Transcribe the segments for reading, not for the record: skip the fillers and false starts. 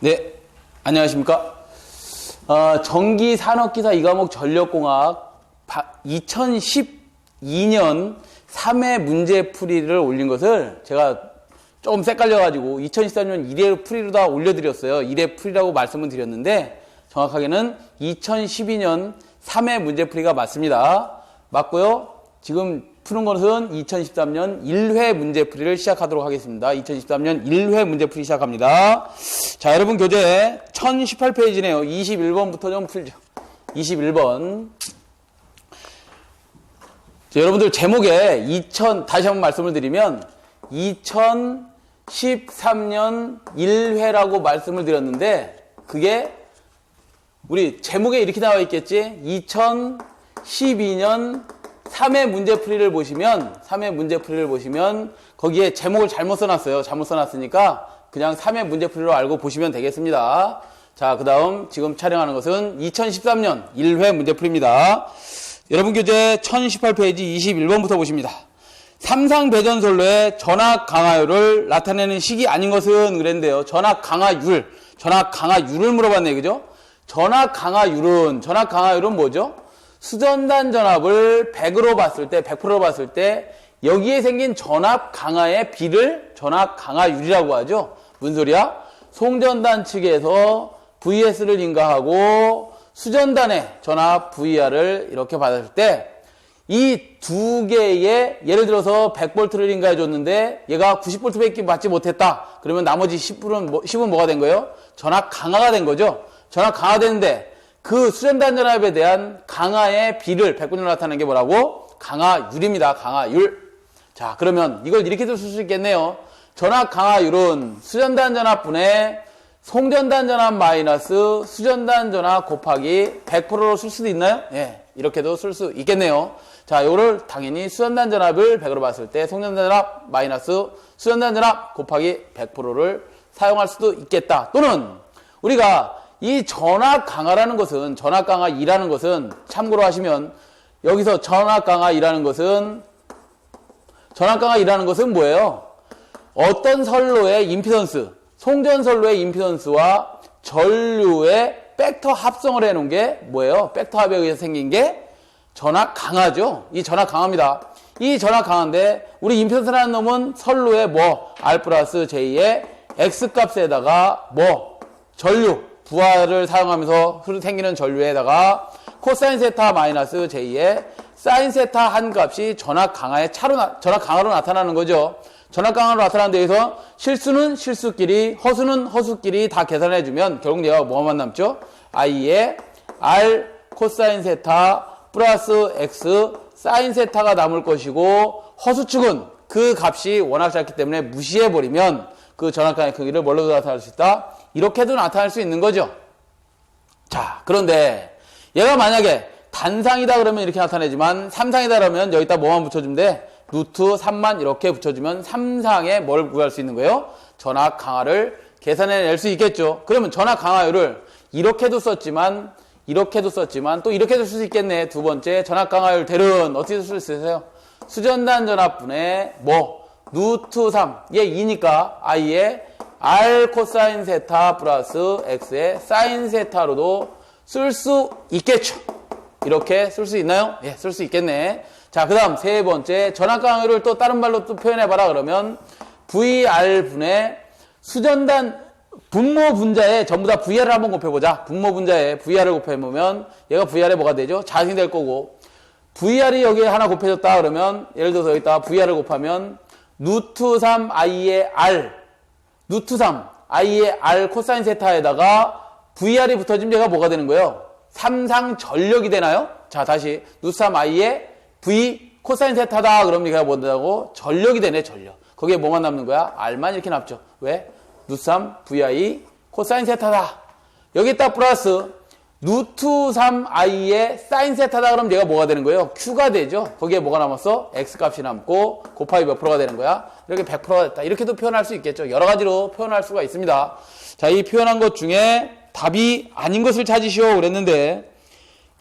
네, 안녕하십니까. 전기산업기사 2과목 전력공학 2012년 3회 문제풀이를 올린 것을 제가 조금 헷갈려가지고 2013년 1회 풀이로 다 올려드렸어요. 1회 풀이라고 말씀을 드렸는데 정확하게는 2012년 3회 문제풀이가 맞습니다. 맞고요. 지금 푸는 것은 2013년 1회 문제풀이를 시작하도록 하겠습니다. 2013년 1회 문제풀이 시작합니다. 자, 여러분 교재 1018페이지네요. 21번부터 좀 풀죠. 21번. 자, 여러분들 제목에 다시 한번 말씀을 드리면 2013년 1회라고 말씀을 드렸는데 그게 우리 제목에 이렇게 나와 있겠지? 2012년 3회 문제풀이를 보시면 거기에 제목을 잘못 써놨어요. 잘못 써놨으니까 그냥 3회 문제풀이로 알고 보시면 되겠습니다. 자, 그 다음 지금 촬영하는 것은 2013년 1회 문제풀이입니다. 여러분 교재 1018페이지 21번부터 보십니다. 삼상배전솔로의 전압 강화율을 나타내는 식이 아닌 것은 그랬는데요. 전압 강화율을 물어봤네요. 그죠? 전압 강화율은 뭐죠? 수전단 전압을 100%로 봤을 때 여기에 생긴 전압 강화의 비를 전압 강화율이라고 하죠. 무슨 소리야? 송전단 측에서 VS를 인가하고 수전단의 전압 VR을 이렇게 받았을 때 이 두 개의 예를 들어서 100V를 인가해 줬는데 얘가 90V밖에 받지 못했다. 그러면 나머지 10은 뭐가 된 거예요? 전압 강화가 된 거죠. 전압 강화되는데 그 수전단 전압에 대한 강화의 비를 100분으로 나타내는 게 뭐라고? 강화율입니다. 강화율. 자, 그러면 이걸 이렇게도 쓸 수 있겠네요. 전압 강화율은 수전단 전압분의 송전단 전압 마이너스 수전단 전압 곱하기 100%로 쓸 수도 있나요? 예, 이렇게도 쓸 수 있겠네요. 자, 이거를 당연히 수전단 전압을 100으로 봤을 때 송전단 전압 마이너스 수전단 전압 곱하기 100%를 사용할 수도 있겠다. 또는 우리가 이 전압 강화라는 것은 전압 강화 2라는 것은 참고로 하시면 여기서 전압 강화 2라는 것은 뭐예요? 어떤 선로의 임피던스, 송전선로의 임피던스와 전류의 벡터 합성을 해놓은 게 뭐예요? 벡터 합에 의해서 생긴 게 전압 강화죠. 이 전압 강화입니다. 이 전압 강화인데 우리 임피던스라는 놈은 선로의 R 플러스 J의 X 값에다가 전류 부하를 사용하면서 생기는 전류에다가 코사인 세타 마이너스 J의 사인 세타 한 값이 전압 강화로 나타나는 거죠. 전압 강화로 나타나는 데에서 실수는 실수끼리, 허수는 허수끼리 다 계산해주면 결국 얘가 뭐만 남죠? I의 R 코사인 세타 플러스 X 사인 세타가 남을 것이고 허수축은 그 값이 워낙 작기 때문에 무시해버리면 그 전압 강화의 크기를 뭘로 나타낼 수 있다? 이렇게도 나타날 수 있는 거죠. 자, 그런데 얘가 만약에 단상이다 그러면 이렇게 나타내지만 삼상이다 그러면 여기다 뭐만 붙여주면 돼? 루트 3만 이렇게 붙여주면 삼상에 뭘 구할 수 있는 거예요? 전압 강화를 계산해낼 수 있겠죠. 그러면 전압 강화율을 이렇게도 썼지만 또 이렇게도 쓸 수 있겠네. 두 번째 전압 강화율 대는 어떻게 쓸 수 있어요? 수전단 전압분의 루트 3 얘 2니까 I의 R 코사인 세타 플러스 X의 사인 세타로도 쓸 수 있겠죠. 이렇게 쓸 수 있나요? 예, 쓸 수 있겠네. 자, 그 다음 세 번째 전압 강화율을 또 다른 말로 또 표현해봐라 그러면 VR분의 수전단 분모 분자에 전부 다 VR을 한번 곱해보자. 분모 분자에 VR을 곱해보면 얘가 VR에 뭐가 되죠? 자승이 될 거고 VR이 여기에 하나 곱해졌다 그러면 예를 들어서 여기다가 VR을 곱하면 루트 3 I의 R 코사인 세타에다가 VR이 붙어지면 얘가 뭐가 되는 거예요? 삼상 전력이 되나요? 자, 다시 루트 3 I의 V 코사인 세타다 그러면 얘가 뭐 된다고? 전력이 되네, 전력. 거기에 뭐만 남는 거야? R만 이렇게 남죠. 왜? 루트 3 VI 코사인 세타다. 여기다 플러스 루트 3 I의 사인 세타다 그러면 얘가 뭐가 되는 거예요? Q가 되죠. 거기에 뭐가 남았어? X 값이 남고 곱하기 몇 프로가 되는 거야? 이렇게 100%가 됐다. 이렇게도 표현할 수 있겠죠. 여러 가지로 표현할 수가 있습니다. 자, 이 표현한 것 중에 답이 아닌 것을 찾으시오 그랬는데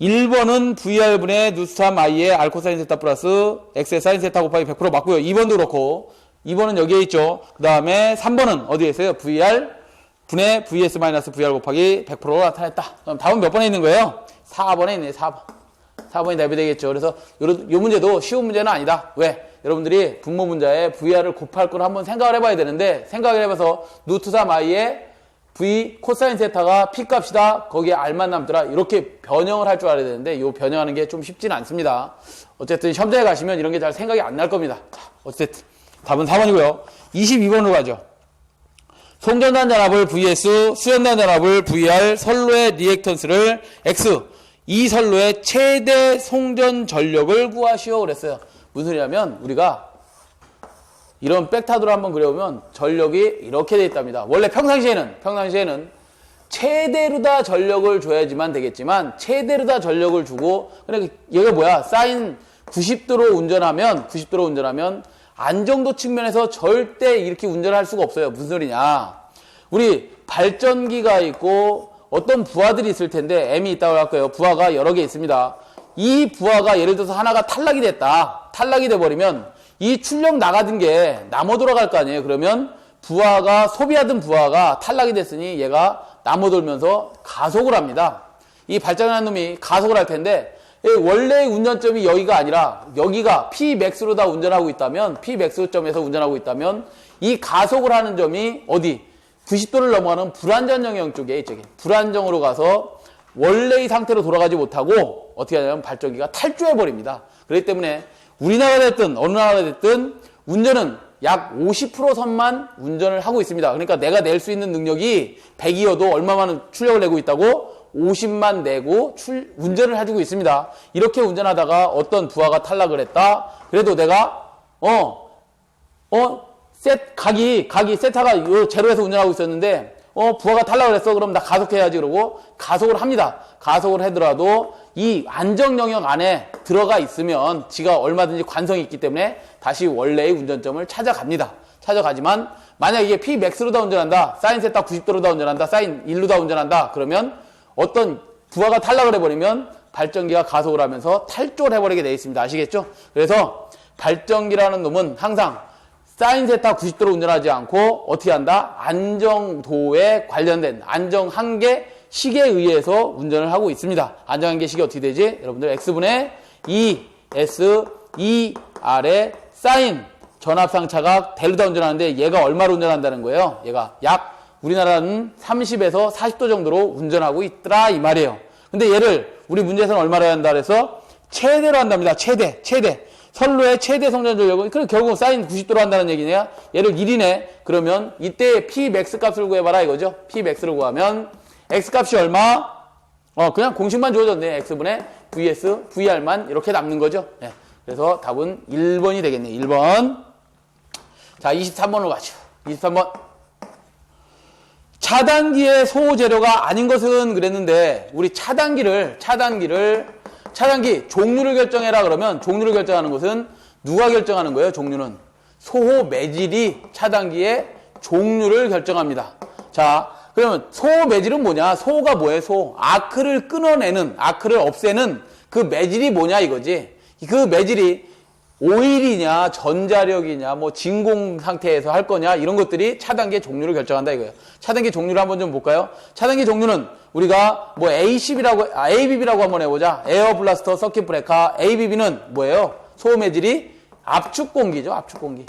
1번은 VR분의 루트 3 I의 R 코사인 세타 플러스 X의 사인 세타 곱하기 100% 맞고요. 2번도 그렇고 2번은 여기에 있죠. 그 다음에 3번은 어디에 있어요? VR 분의 vs-vr 곱하기 100%가 나타냈다. 그럼 답은 몇 번에 있는 거예요? 4번에 있네, 4번. 4번이 답이 되겠죠. 그래서 요 문제도 쉬운 문제는 아니다. 왜? 여러분들이 분모 문자에 vr을 곱할 걸 한번 생각을 해봐야 되는데, 생각을 해봐서 루트 3i에 v 코사인 세타가 p 값이다. 거기에 r만 남더라. 이렇게 변형을 할 줄 알아야 되는데, 요 변형하는 게 좀 쉽지는 않습니다. 어쨌든 시험장에 가시면 이런 게 잘 생각이 안 날 겁니다. 자, 어쨌든 답은 4번이고요. 22번으로 가죠. 송전단 전압을 vs, 수전단 전압을 vr, 선로의 리액턴스를 x, 이 선로의 최대 송전 전력을 구하시오 그랬어요. 무슨 소리냐면 우리가 이런 백타도를 한번 그려보면 전력이 이렇게 돼 있답니다. 원래 평상시에는 최대로 다 전력을 줘야지만 되겠지만 최대로 다 전력을 주고, 그러니까 얘가 뭐야? 사인 90도로 운전하면 안정도 측면에서 절대 이렇게 운전할 수가 없어요. 무슨 소리냐? 우리 발전기가 있고 어떤 부하들이 있을 텐데, M이 있다고 할까요? 부하가 여러 개 있습니다. 이 부하가 예를 들어서 하나가 탈락이 됐다. 탈락이 돼버리면 이 출력 나가던 게 남아 돌아갈 거 아니에요. 그러면 소비하던 부하가 탈락이 됐으니 얘가 남아 돌면서 가속을 합니다. 이 발전하는 놈이 가속을 할 텐데, 원래의 운전점이 여기가 아니라 여기가 Pmax로 다 운전하고 있다면, Pmax점에서 운전하고 있다면 이 가속을 하는 점이 어디? 90도를 넘어가는 불안전 영역 쪽에, 이쪽에 불안정으로 가서 원래의 상태로 돌아가지 못하고 어떻게 하냐면 발전기가 탈주해버립니다. 그렇기 때문에 우리나라가 됐든 어느 나라가 됐든 운전은 약 50% 선만 운전을 하고 있습니다. 그러니까 내가 낼 수 있는 능력이 100이어도 얼마만 출력을 내고 있다고? 50만 내고 운전을 해주고 있습니다. 이렇게 운전하다가 어떤 부하가 탈락을 했다. 그래도 내가 각이 세타가 요 제로에서 운전하고 있었는데 부하가 탈락을 했어. 그럼 나 가속해야지. 그러고 가속을 합니다. 가속을 하더라도 이 안정 영역 안에 들어가 있으면 지가 얼마든지 관성이 있기 때문에 다시 원래의 운전점을 찾아갑니다. 찾아가지만 만약 이게 Pmax로 다 운전한다. 사인 세타 90도로 다 운전한다. 사인 1로 다 운전한다. 그러면 어떤 부하가 탈락을 해버리면 발전기가 가속을 하면서 탈주를 해버리게 되어 있습니다. 아시겠죠? 그래서 발전기라는 놈은 항상 사인 세타 90도로 운전하지 않고 어떻게 한다? 안정도에 관련된 안정한계 식에 의해서 운전을 하고 있습니다. 안정한계 식이 어떻게 되지? 여러분들 x분의 2s 2r의 사인 전압상차가 델타 운전하는데 얘가 얼마로 운전한다는 거예요? 얘가 약 우리나라는 30에서 40도 정도로 운전하고 있더라 이 말이에요. 근데 얘를 우리 문제에서는 얼마로 해야 한다 그래서 최대로 한답니다. 최대. 선로의 최대 송전 전력은 결국 사인 90도로 한다는 얘기냐? 얘를 1이네. 그러면 이때 Pmax 값을 구해봐라 이거죠. Pmax를 구하면 X 값이 얼마? 그냥 공식만 주어졌네. X분의 VS, VR만 이렇게 남는 거죠. 네. 그래서 답은 1번이 되겠네. 1번. 자, 23번으로 가죠. 23번. 차단기의 소재료가 아닌 것은 그랬는데 우리 차단기 종류를 결정해라 그러면 종류를 결정하는 것은 누가 결정하는 거예요? 종류는 소호 매질이 차단기의 종류를 결정합니다. 자, 그러면 소호 매질은 뭐냐? 소호가 뭐예요? 소호. 아크를 끊어내는, 아크를 없애는 그 매질이 뭐냐 이거지. 그 매질이 오일이냐, 전자력이냐, 진공 상태에서 할 거냐, 이런 것들이 차단기의 종류를 결정한다 이거예요. 차단기 종류를 한번 좀 볼까요? 차단기 종류는 우리가 ABB라고 한번 해보자. 에어 블라스터 서킷 브레이커. ABB는 뭐예요? 소호 매질이 압축공기죠, 압축공기.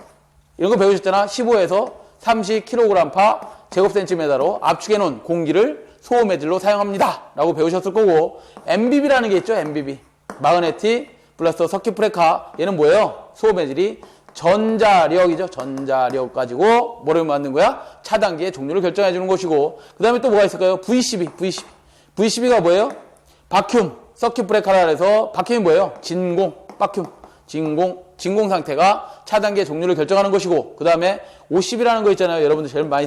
이런 거 배우셨잖아. 15에서 30kg/파 제곱센티미터로 압축해 놓은 공기를 소호 매질로 사용합니다. 라고 배우셨을 거고, MBB라는 게 있죠, MBB. 마그네틱 블라스터 서킷 브레이커. 얘는 뭐예요? 소호 매질이 전자력이죠. 전자력 가지고 뭐를 만든 거야? 차단기의 종류를 결정해 주는 것이고, 그 다음에 또 뭐가 있을까요? VCB가 뭐예요? 바큐um 서킷 브레이커라 해서, 바큐움이 뭐예요? 진공 상태가 차단기의 종류를 결정하는 것이고, 그 다음에 OCB라는 거 있잖아요. 여러분들 제일 많이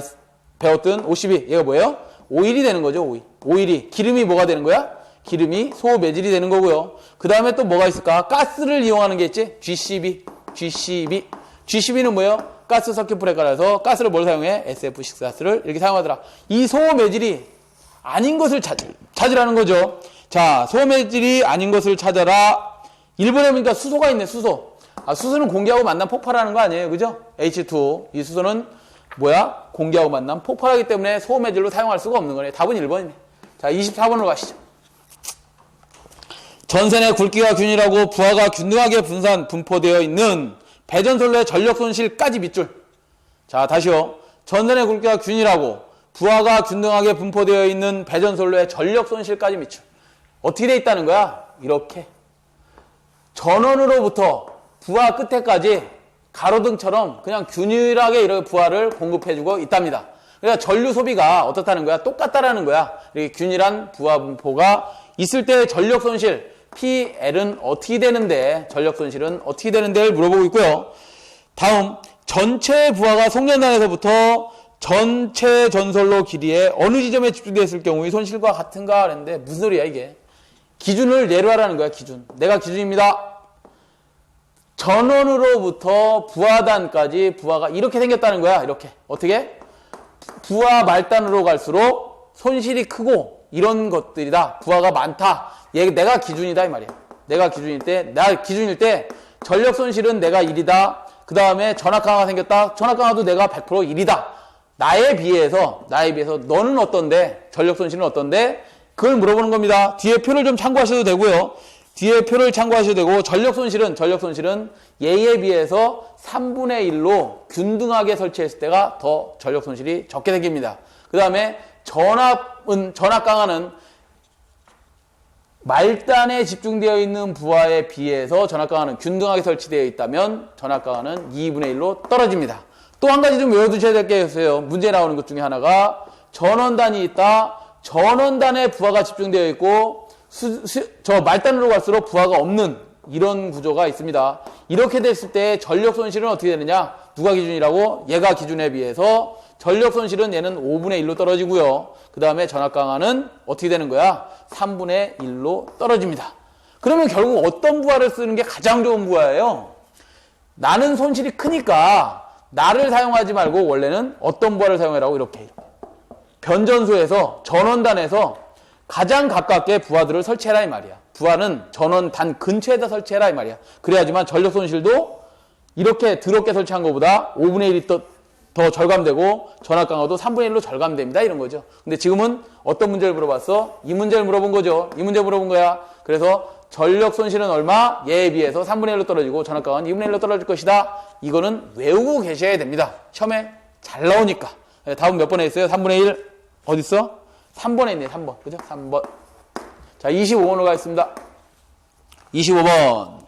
배웠던 OCB. 얘가 뭐예요? 오일이 되는 거죠. 오일이. 기름이 뭐가 되는 거야? 기름이 소호 매질이 되는 거고요. 그 다음에 또 뭐가 있을까? 가스를 이용하는 게 있지? GCB는 뭐예요? 가스 서킷 브레이커라서 가스를 뭘 사용해? SF6 가스를 이렇게 사용하더라. 이 소호 매질이 아닌 것을 찾으라는 거죠. 자, 소호 매질이 아닌 것을 찾아라. 1번에 보니까 수소가 있네, 수소. 수소는 공기하고 만나면 폭발하는 거 아니에요? 그죠? H2O. 이 수소는 뭐야? 공기하고 만남 폭발하기 때문에 소음해질로 사용할 수가 없는 거네. 답은 1번이네. 자, 24번으로 가시죠. 전선의 굵기가 균일하고 부하가 균등하게 분포되어 있는 배전선로의 전력 손실까지 밑줄. 자, 다시요. 전선의 굵기가 균일하고 부하가 균등하게 분포되어 있는 배전선로의 전력 손실까지 밑줄. 어떻게 돼 있다는 거야? 이렇게. 전원으로부터 부하 끝에까지 가로등처럼 그냥 균일하게 이렇게 부하를 공급해주고 있답니다. 그러니까 전류 소비가 어떻다는 거야? 똑같다라는 거야. 이렇게 균일한 부하 분포가 있을 때 전력 손실, PL은 어떻게 되는데, 전력 손실은 어떻게 되는데를 물어보고 있고요. 다음, 전체 부하가 송전단에서부터 전체 전선로 길이에 어느 지점에 집중되어 있을 경우의 손실과 같은가 하는데 무슨 소리야 이게? 기준을 예로 하라는 거야. 기준. 내가 기준입니다. 전원으로부터 부하단까지 부하가 이렇게 생겼다는 거야. 이렇게. 어떻게? 부하 말단으로 갈수록 손실이 크고 이런 것들이다. 부하가 많다. 얘 내가 기준이다 이 말이야. 내가 기준일 때 전력 손실은 내가 1이다. 그 다음에 전압 강화가 생겼다. 전압 강화도 내가 100% 1이다. 나에 비해서 너는 어떤데? 전력 손실은 어떤데? 그걸 물어보는 겁니다. 뒤에 표를 좀 참고하셔도 되고요. 뒤에 표를 참고하셔도 되고 전력 손실은 얘에 비해서 3분의 1로 균등하게 설치했을 때가 더 전력 손실이 적게 생깁니다. 그 다음에 전압 강화는 말단에 집중되어 있는 부하에 비해서 전압 강화는 균등하게 설치되어 있다면 전압 강화는 2분의 1로 떨어집니다. 또 한 가지 좀 외워두셔야 될 게 있어요. 문제 나오는 것 중에 하나가 전원단이 있다. 전원단에 부하가 집중되어 있고 저 말단으로 갈수록 부하가 없는 이런 구조가 있습니다. 이렇게 됐을 때 전력 손실은 어떻게 되느냐? 누가 기준이라고? 얘가 기준에 비해서 전력 손실은 얘는 5분의 1로 떨어지고요. 그 다음에 전압 강화는 어떻게 되는 거야? 3분의 1로 떨어집니다. 그러면 결국 어떤 부하를 쓰는 게 가장 좋은 부하예요? 나는 손실이 크니까 나를 사용하지 말고 원래는 어떤 부하를 사용해라고 이렇게 변전소에서 전원단에서 가장 가깝게 부하들을 설치해라 이 말이야. 부하는 전원단 근처에다 설치해라 이 말이야. 그래야지만 전력 손실도 이렇게 더럽게 설치한 것보다 5분의 1이 더 절감되고 전압 강화도 3분의 1로 절감됩니다. 이런 거죠. 근데 지금은 어떤 문제를 물어봤어? 이 문제를 물어본 거죠. 이 문제 물어본 거야. 그래서 전력 손실은 얼마? 얘에 비해서 3분의 1로 떨어지고 전압 강화는 2분의 1로 떨어질 것이다. 이거는 외우고 계셔야 됩니다. 시험에 잘 나오니까. 답은 몇 번에 있어요? 3분의 1. 어딨어? 3번에 있네. 3번. 그죠? 3번. 자, 25번으로 가겠습니다. 25번.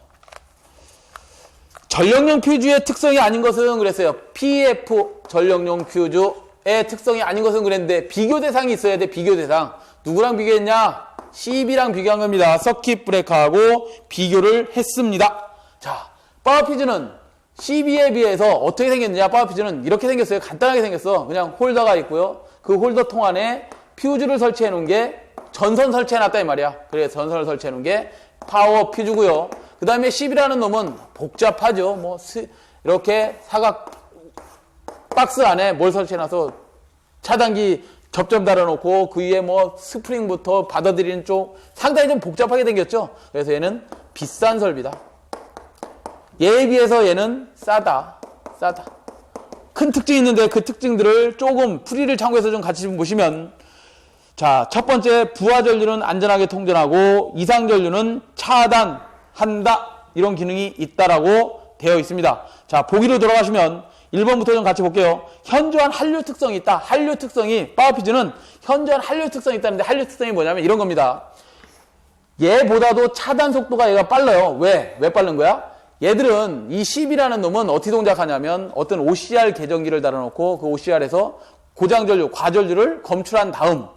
전력용 퓨즈의 특성이 아닌 것은 그랬어요. PF 전력용 퓨즈의 특성이 아닌 것은 그랬는데 비교 대상이 있어야 돼. 비교 대상. 누구랑 비교했냐? CB랑 비교한 겁니다. 서킷 브레이커하고 비교를 했습니다. 자, 파워 퓨즈는 CB에 비해서 어떻게 생겼느냐? 파워 퓨즈는 이렇게 생겼어요. 간단하게 생겼어. 그냥 홀더가 있고요. 그 홀더 통 안에 퓨즈를 설치해 놓은 게 전선 설치해 놨다 이 말이야. 그래서 전선을 설치해 놓은 게 파워 퓨즈고요. 그 다음에 CB라는 놈은 복잡하죠. 뭐 이렇게 사각 박스 안에 뭘 설치해 놔서 차단기 접점 달아놓고 그 위에 뭐 스프링부터 받아들이는 쪽 상당히 좀 복잡하게 생겼죠. 그래서 얘는 비싼 설비다. 얘에 비해서 얘는 싸다. 큰 특징이 있는데 그 특징들을 조금 풀이를 참고해서 좀 같이 좀 보시면, 자, 첫 번째, 부하 전류는 안전하게 통전하고 이상 전류는 차단한다. 이런 기능이 있다라고 되어 있습니다. 자, 보기로 돌아가시면 1번부터 좀 같이 볼게요. 현저한 한류 특성이 있다. 한류 특성이, 파워퓨즈는 현저한 한류 특성이 있다는데 한류 특성이 뭐냐면 이런 겁니다. 얘보다도 차단 속도가 얘가 빨라요. 왜 빠른 거야? 얘들은 이 CB라는 놈은 어떻게 동작하냐면 어떤 OCR 계정기를 달아놓고 그 OCR에서 고장전류, 과전류를 검출한 다음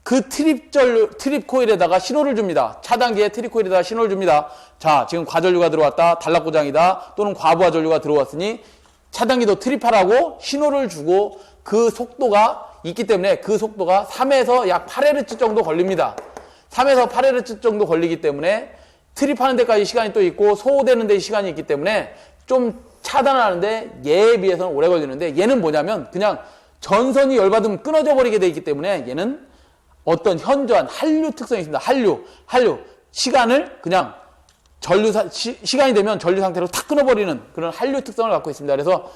그 트립 코일에다가 신호를 줍니다. 차단기에 트립 코일에다가 신호를 줍니다. 자, 지금 과전류가 들어왔다. 단락고장이다. 또는 과부하 전류가 들어왔으니 차단기도 트립하라고 신호를 주고 그 속도가 있기 때문에 그 속도가 3에서 약 8Hz 정도 걸립니다. 3에서 8Hz 정도 걸리기 때문에 트립하는 데까지 시간이 또 있고 소호되는 데 시간이 있기 때문에 좀 차단하는데 얘에 비해서는 오래 걸리는데 얘는 뭐냐면 그냥 전선이 열받으면 끊어져 버리게 돼 있기 때문에 얘는 어떤 현저한 한류 특성이 있습니다. 한류. 시간을 그냥 시간이 되면 전류 상태로 탁 끊어버리는 그런 한류 특성을 갖고 있습니다. 그래서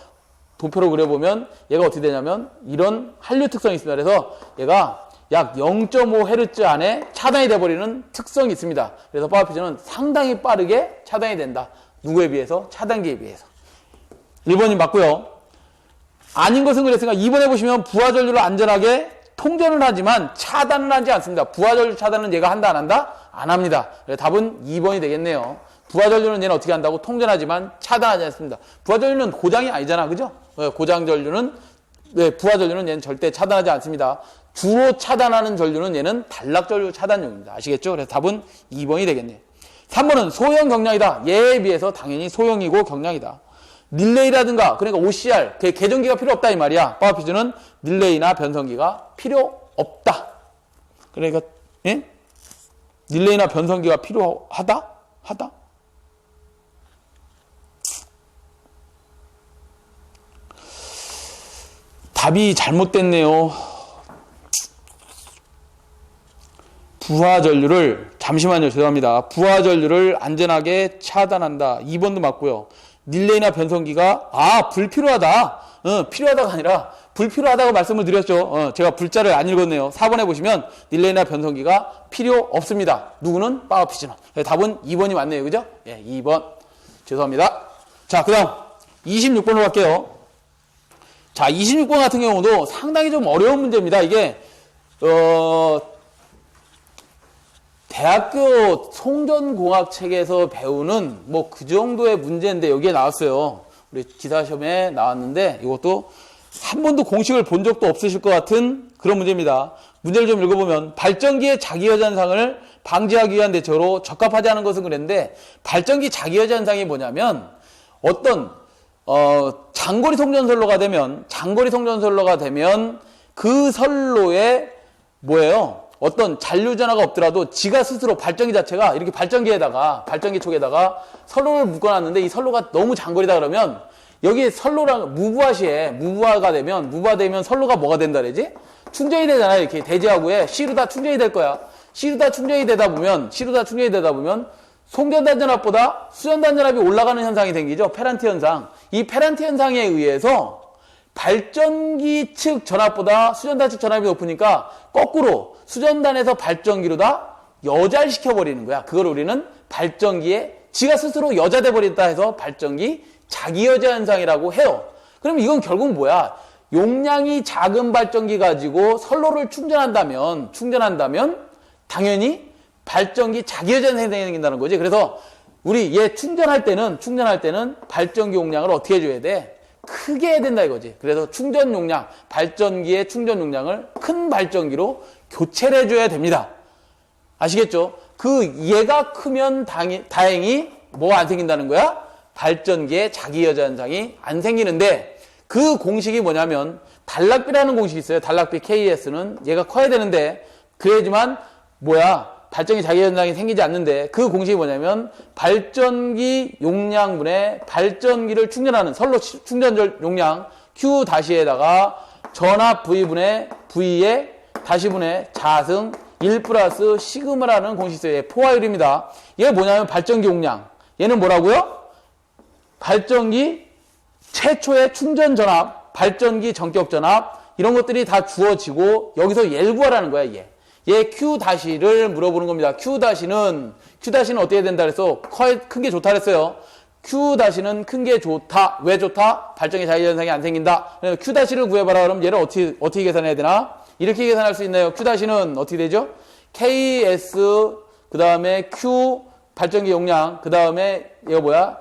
도표로 그려보면 얘가 어떻게 되냐면 이런 한류 특성이 있습니다. 그래서 얘가 약 0.5Hz 안에 차단이 돼버리는 특성이 있습니다. 그래서 파워 퓨즈는 상당히 빠르게 차단이 된다. 누구에 비해서? 차단기에 비해서. 1번이 맞고요. 아닌 것은 그랬으니까 2번에 보시면 부하 전류를 안전하게 통전을 하지만 차단을 하지 않습니다. 부하 전류 차단은 얘가 한다 안 한다? 안 합니다. 그래서 답은 2번이 되겠네요. 부하 전류는 얘는 어떻게 한다고? 통전하지만 차단하지 않습니다. 부하 전류는 고장이 아니잖아. 그죠? 고장 전류는 부하 전류는 얘는 절대 차단하지 않습니다. 주로 차단하는 전류는 얘는 단락 전류 차단용입니다. 아시겠죠? 그래서 답은 2번이 되겠네요. 3번은 소형 경량이다. 얘에 비해서 당연히 소형이고 경량이다. 릴레이라든가 그러니까 OCR 계전기가 필요 없다 이 말이야. 파워 퓨즈는 릴레이나 변성기가 필요 없다. 그러니까 예? 릴레이나 변성기가 필요하다? 하다? 답이 잘못됐네요. 부하 전류를 잠시만요. 죄송합니다. 부하 전류를 안전하게 차단한다. 2번도 맞고요. 릴레이나 변성기가 불필요하다. 필요하다가 아니라 불필요하다고 말씀을 드렸죠. 제가 불자를 안 읽었네요. 4번에 보시면 릴레이나 변성기가 필요 없습니다. 누구는? 파워 퓨즈는. 답은 2번이 맞네요. 그죠? 예, 2번. 죄송합니다. 자, 그 다음 26번으로 갈게요. 자, 26번 같은 경우도 상당히 좀 어려운 문제입니다. 이게 대학교 송전공학책에서 배우는 뭐 그 정도의 문제인데 여기에 나왔어요. 우리 기사시험에 나왔는데 이것도 한 번도 공식을 본 적도 없으실 것 같은 그런 문제입니다. 문제를 좀 읽어보면 발전기의 자기여자 현상을 방지하기 위한 대처로 적합하지 않은 것은 그랬는데 발전기 자기여자 현상이 뭐냐면 어떤 장거리 송전선로가 되면 그 선로에 뭐예요? 어떤 잔류전화가 없더라도 지가 스스로 발전기 자체가 이렇게 발전기 촉에다가 선로를 묶어놨는데 이 선로가 너무 장거리다 그러면 여기 선로랑 무부하가 되면 선로가 뭐가 된다 그러지? 충전이 되잖아요. 이렇게 대지하고에 C로 다 충전이 될 거야. C로 다 충전이 되다 보면 송전단전압보다 수전단전압이 올라가는 현상이 생기죠. 페란트 현상. 이 페란트 현상에 의해서 발전기 측 전압보다 수전단 측 전압이 높으니까 거꾸로 수전단에서 발전기로 다 여자시켜버리는 거야. 그걸 우리는 발전기에 지가 스스로 여자돼 버린다 해서 발전기 자기여자 현상이라고 해요. 그럼 이건 결국 뭐야? 용량이 작은 발전기 가지고 선로를 충전한다면 당연히 발전기 자기여자 현상이 생긴다는 거지. 그래서 우리 얘 충전할 때는 발전기 용량을 어떻게 해줘야 돼? 크게 해야 된다 이거지. 그래서 충전 용량, 발전기의 충전 용량을 큰 발전기로 교체를 해줘야 됩니다. 아시겠죠? 얘가 크면 다행히 뭐 안 생긴다는 거야? 발전기의 자기여자 현상이 안 생기는데 그 공식이 뭐냐면 단락비라는 공식이 있어요. 단락비 KS는 얘가 커야 되는데 그래야지만 발전기 자기여자 현상이 생기지 않는데 그 공식이 뭐냐면 발전기 용량분의 발전기를 충전하는 선로 충전 용량 Q-에다가 전압 V분의 V의 다시분의 자승 1 플러스 시그마라는 공식이 있어요. 포화율입니다. 얘가 뭐냐면 발전기 용량. 얘는 뭐라고요? 발전기 최초의 충전 전압, 발전기 전격 전압 이런 것들이 다 주어지고 여기서 얘를 구하라는 거야. 얘 Q-를 물어보는 겁니다. Q-는 어떻게 해야 된다 그래서 큰 게 좋다 그랬어요. Q-는 큰 게 좋다. 왜 좋다? 발전기 자기여자 현상이 안 생긴다. Q-를 구해봐라. 그럼 얘를 어떻게 계산해야 되나? 이렇게 계산할 수 있나요? Q-는 어떻게 되죠? KS 그 다음에 Q 발전기 용량 그 다음에 얘가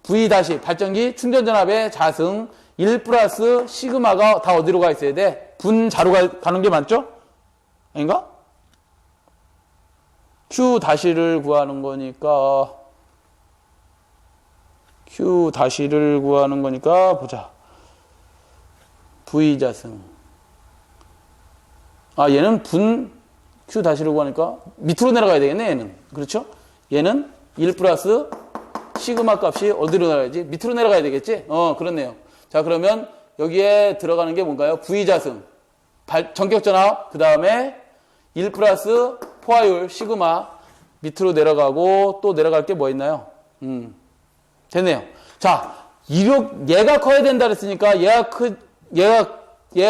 V 발전기 충전 전압의 자승 1 플러스 시그마가 다 어디로 가 있어야 돼? 분자로 가는 게 맞죠? 아닌가? Q-를 구하는 거니까 보자. V 자승. 얘는 분 Q-를 구하니까 밑으로 내려가야 되겠네, 얘는. 그렇죠? 얘는 1 플러스 시그마 값이 어디로 내려가야지? 밑으로 내려가야 되겠지? 그렇네요. 자, 그러면 여기에 들어가는 게 뭔가요? V 자승. 전격전압, 그 다음에 1 플러스 포화율, 시그마. 밑으로 내려가고 또 내려갈 게 뭐 있나요? 됐네요. 자, 얘가 커야 된다 그랬으니까 얘가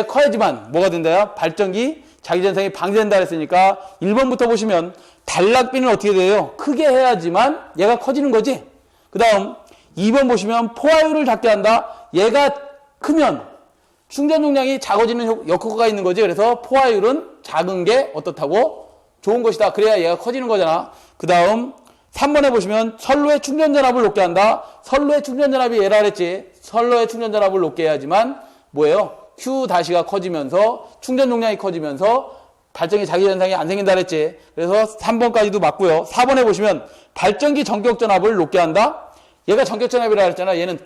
커야지만 뭐가 된다요? 발전기 자기전생이 방지된다 그랬으니까 1번부터 보시면 단락비는 어떻게 돼요? 크게 해야지만 얘가 커지는 거지. 그 다음 2번 보시면 포화율을 작게 한다. 얘가 크면 충전 용량이 작아지는 역효과가 있는 거지. 그래서 포화율은 작은 게 어떻다고? 좋은 것이다. 그래야 얘가 커지는 거잖아. 그 다음 3번에 보시면 선로의 충전전압을 높게 한다. 선로의 충전전압이 얘라 그랬지. 선로의 충전전압을 높게 해야지만 뭐예요? Q-가 커지면서 충전 용량이 커지면서 발전기 자기 현상이 안 생긴다 그랬지. 그래서 3번까지도 맞고요. 4번에 보시면 발전기 전격 전압을 높게 한다. 얘가 전격 전압이라 그랬잖아. 얘는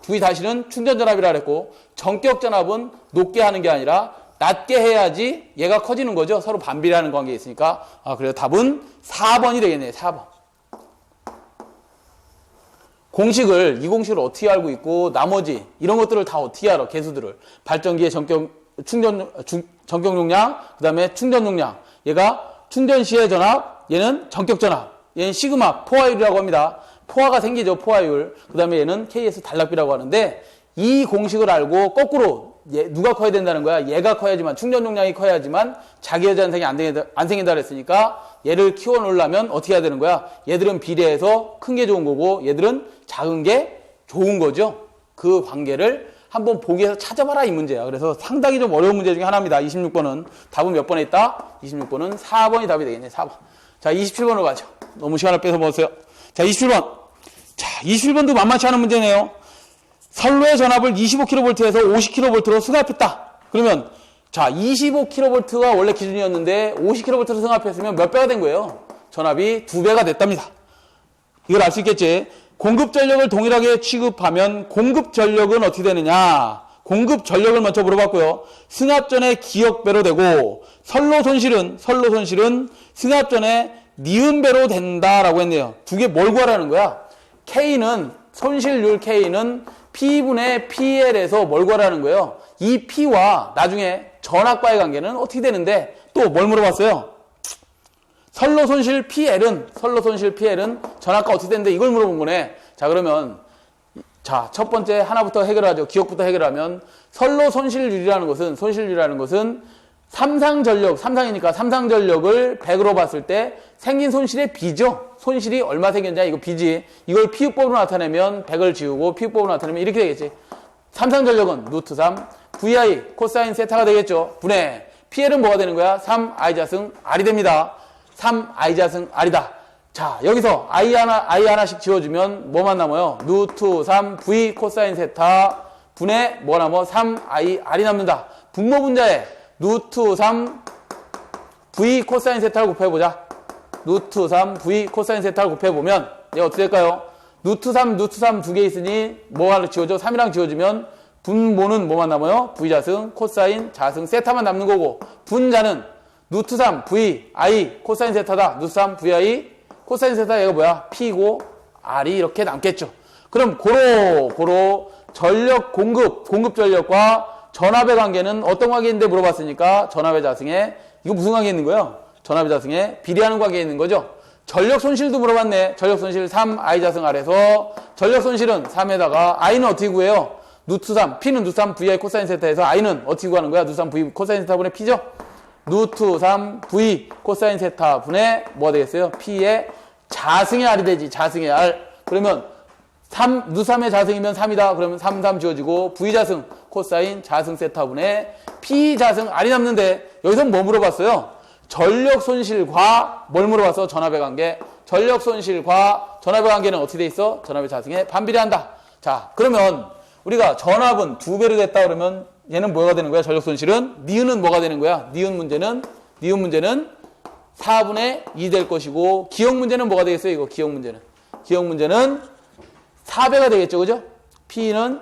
V-는 충전 전압이라 그랬고 전격 전압은 높게 하는 게 아니라 낮게 해야지 얘가 커지는 거죠. 서로 반비례하는 관계에 있으니까. 그래서 답은 4번이 되겠네요. 4번. 이 공식을 어떻게 알고 있고 나머지 이런 것들을 다 어떻게 알아? 개수들을. 발전기의 전격 용량, 그 다음에 충전 용량. 얘가 충전 시의 전압, 얘는 전격 전압. 얘는 시그마, 포화율이라고 합니다. 포화가 생기죠, 포화율. 그 다음에 얘는 KS 단락비라고 하는데 이 공식을 알고 거꾸로 누가 커야 된다는 거야? 얘가 커야지만, 충전 용량이 커야지만 자기 여자현상이 안 생긴다 그랬으니까 얘를 키워놓으려면 어떻게 해야 되는 거야? 얘들은 비례해서 큰 게 좋은 거고 얘들은 작은 게 좋은 거죠. 그 관계를 한번 보기에서 찾아봐라 이 문제야. 그래서 상당히 좀 어려운 문제 중에 하나입니다. 26번은. 답은 몇 번에 있다? 26번은 4번이 답이 되겠네. 4번. 자, 27번으로 가죠. 너무 시간을 뺏어 먹었어요. 자, 27번. 자, 27번도 만만치 않은 문제네요. 선로의 전압을 25kV에서 50kV로 승합했다. 그러면 자, 25kV가 원래 기준이었는데 50kV로 승합했으면 몇 배가 된 거예요? 전압이 2배가 됐답니다. 이걸 알 수 있겠지? 공급 전력을 동일하게 취급하면 공급 전력은 어떻게 되느냐? 공급 전력을 먼저 물어봤고요. 승합전의 기역배로 되고 선로 손실은 승합전의 니은배로 된다라고 했네요. 두 개 뭘 구하라는 거야? K는 손실률 K는 P분의 PL에서 뭘 구하라는 거예요? 이 P와 나중에 전압과의 관계는 어떻게 되는데 또 뭘 물어봤어요? 선로 손실 PL은 전압과 어떻게 되는데 이걸 물어본 거네. 자, 그러면 자, 첫 번째 하나부터 해결하죠. 기억부터 해결하면 선로 손실률이라는 것은 삼상이니까 삼상전력을 100으로 봤을 때 생긴 손실의 비죠. 손실이 얼마 생겼냐 이거 비지. 이걸 피읍법으로 나타내면 100을 지우고 피읍법으로 나타내면 이렇게 되겠지. 삼상전력은 루트 3 VI 코사인 세타가 되겠죠. 분의 PL은 뭐가 되는 거야? 3I R이 됩니다. 3I R이다. 자, 여기서 I 하나씩 지워주면 뭐만 남아요? 루트 3 V 코사인 세타 분의 뭐 남아? 3I R이 남는다. 분모 분자에 루트 3 V 코사인 세타를 곱해보자. 루트 3 V 코사인 세타를 곱해보면 얘가 어떻게 될까요? 루트 3 두 개 있으니 뭐 하나 지워져? 3이랑 지워주면 분모는 뭐만 남아요? V자승 코사인 자승 세타만 남는 거고 분자는 루트 3 V I 코사인 세타다. 루트 3 VI 코사인 세타 얘가 뭐야? P고 R이 이렇게 남겠죠. 그럼 고로 전력 공급 전력과 전압의 관계는 어떤 관계인데 물어봤으니까 전압의 자승에 이거 무슨 관계 있는 거예요? 전압의 자승에 비례하는 관계에 있는 거죠. 전력 손실도 물어봤네. 전력 손실 3I 자승 R에서 전력 손실은 3에다가 I는 어떻게 구해요? 루트 3 P는 루트 3 VI 코사인 세타에서 I는 어떻게 구하는 거야? 루트 3 V 코사인 세타 분의 P죠. 루트 3 V 코사인 세타 분의 뭐가 되겠어요? P의 자승의 R이 되지. 자승의 R. 그러면 루트 3의 자승이면 3이다. 그러면 3 지워지고 V자승 코사인 자승 세타 분의 P자승 R이 남는데 여기서 뭐 물어봤어요? 전력 손실과 뭘 물어봤어? 전압의 관계. 전력 손실과 전압의 관계는 어떻게 돼 있어? 전압의 자승에 반비례한다. 자, 그러면 우리가 전압은 2배로 됐다 그러면 얘는 뭐가 되는 거야? 전력 손실은? 니은은 뭐가 되는 거야? 니은 문제는 4분의 2 될 것이고 기억 문제는 뭐가 되겠어요? 이거 기억 문제는 4배가 되겠죠. 그죠? P는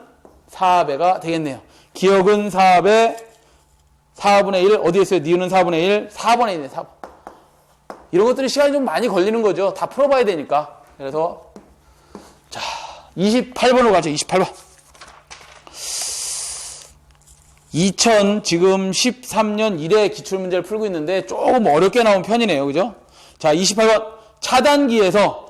4배가 되겠네요. 기억은 4배 4분의 1 어디에 있어요? 니은은 4분의 1 4번에 있네. 4번. 이런 것들이 시간이 좀 많이 걸리는 거죠. 다 풀어봐야 되니까. 그래서 자 28번으로 가죠. 28번. 2013년 1회 기출문제를 풀고 있는데 조금 어렵게 나온 편이네요. 그죠? 자, 28번. 차단기에서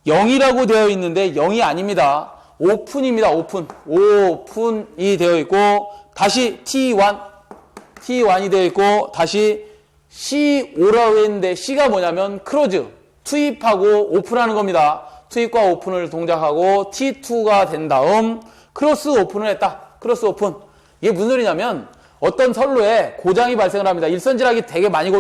0이라고 되어 있는데 0이 아닙니다. 오픈입니다. 오픈이 되어 있고, 다시 T1이 되어 있고, 다시 C5라고 했는데, C가 뭐냐면, 크로즈, 투입하고 오픈하는 겁니다. 투입과 오픈을 동작하고, T2가 된 다음, 크로스 오픈을 했다. 크로스 오픈. 이게 무슨 소리냐면, 어떤 선로에 고장이 발생을 합니다. 일선진압이 되게 많이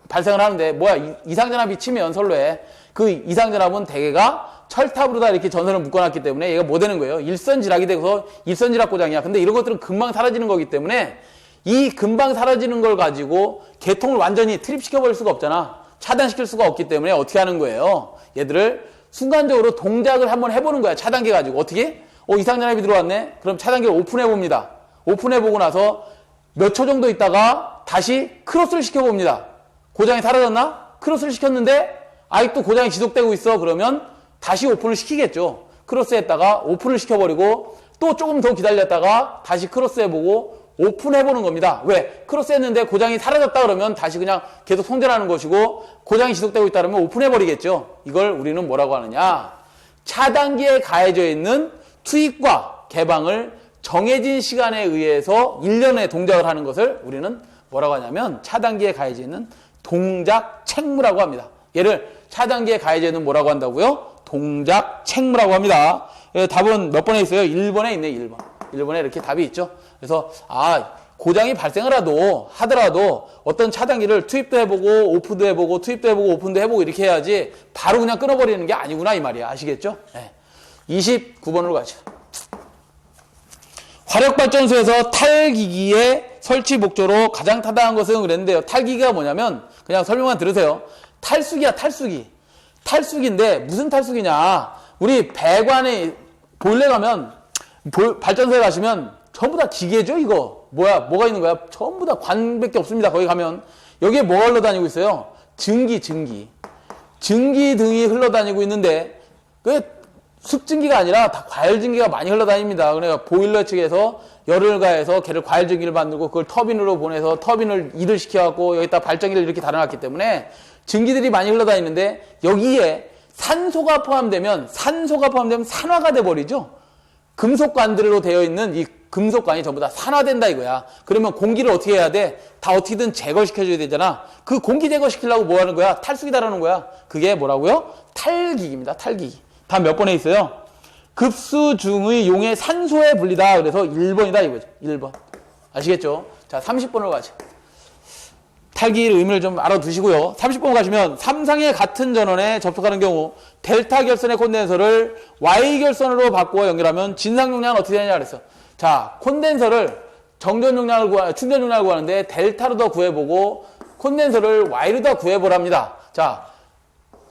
발생을 하는데, 뭐야, 이상전압이 치면 선로에, 그 이상전압은 대개가 철탑으로 다 이렇게 전선을 묶어놨기 때문에 얘가 뭐 되는 거예요? 일선지락이 되고서 일선지락 고장이야. 근데 이런 것들은 금방 사라지는 거기 때문에 이 금방 사라지는 걸 가지고 개통을 완전히 트립시켜버릴 수가 없잖아. 차단시킬 수가 없기 때문에 어떻게 하는 거예요? 얘들을 순간적으로 동작을 한번 해보는 거야. 차단기 가지고. 어떻게? 이상전압이 들어왔네? 그럼 차단기를 오픈해봅니다. 오픈해보고 나서 몇 초 정도 있다가 다시 크로스를 시켜봅니다. 고장이 사라졌나? 크로스를 시켰는데 아직도 고장이 지속되고 있어. 그러면 다시 오픈을 시키겠죠. 크로스 했다가 오픈을 시켜버리고 또 조금 더 기다렸다가 다시 크로스 해보고 오픈해보는 겁니다. 왜? 크로스 했는데 고장이 사라졌다 그러면 다시 그냥 계속 송전하는 것이고 고장이 지속되고 있다 그러면 오픈해버리겠죠. 이걸 우리는 뭐라고 하느냐? 차단기에 가해져 있는 투입과 개방을 정해진 시간에 의해서 일련의 동작을 하는 것을 우리는 뭐라고 하냐면 차단기에 가해져 있는 동작 책무라고 합니다. 얘를 차단기에 가해져 있는 뭐라고 한다고요? 동작 책무라고 합니다. 답은 몇 번에 있어요? 1번에 있네, 1번. 1번에 이렇게 답이 있죠. 그래서 고장이 발생을 하더라도 어떤 차단기를 투입도 해보고 오프도 해보고 투입도 해보고 오픈도 해보고 이렇게 해야지 바로 그냥 끊어버리는 게 아니구나 이 말이야. 아시겠죠? 네. 29번으로 가죠. 화력발전소에서 탈기기의 설치 목적으로 가장 타당한 것은 그랬는데요. 탈기기가 뭐냐면 그냥 설명만 들으세요. 탈수기야, 탈수기. 탈수기인데 무슨 탈수기냐? 우리 배관에 보일러 가면 발전소에 가시면 전부 다 기계죠, 이거. 뭐가 있는 거야? 전부 다 관밖에 없습니다. 거기 가면 여기에 뭐가 흘러다니고 있어요? 증기 등이 흘러다니고 있는데 그 습증기가 아니라 다 과열증기가 많이 흘러다닙니다. 그러니까 보일러 측에서 열을 가해서 걔를 과열증기를 만들고 그걸 터빈으로 보내서 터빈을 일을 시켜갖고 여기다 발전기를 이렇게 달아놨기 때문에 증기들이 많이 흘러다니는데 여기에 산소가 포함되면 산화가 돼버리죠. 금속관들로 되어 있는 이 금속관이 전부 다 산화된다 이거야. 그러면 공기를 어떻게 해야 돼? 다 어떻게든 제거시켜줘야 되잖아. 그 공기 제거시키려고 뭐 하는 거야? 탈수기다라는 거야. 그게 뭐라고요? 탈기기입니다. 탈기기. 다음 몇 번에 있어요? 급수 중의 용의 산소에 분리다. 그래서 1번이다 이거죠. 1번. 아시겠죠? 자, 30번으로 가죠. 탈기의 의미를 좀 알아두시고요. 30번 가시면 삼상의 같은 전원에 접속하는 경우 델타 결선의 콘덴서를 Y 결선으로 바꾸어 연결하면 진상 용량은 어떻게 되느냐 그랬어. 자, 콘덴서를 충전 용량을 구하는데 델타로 더 구해보고 콘덴서를 Y로 더 구해보랍니다. 자,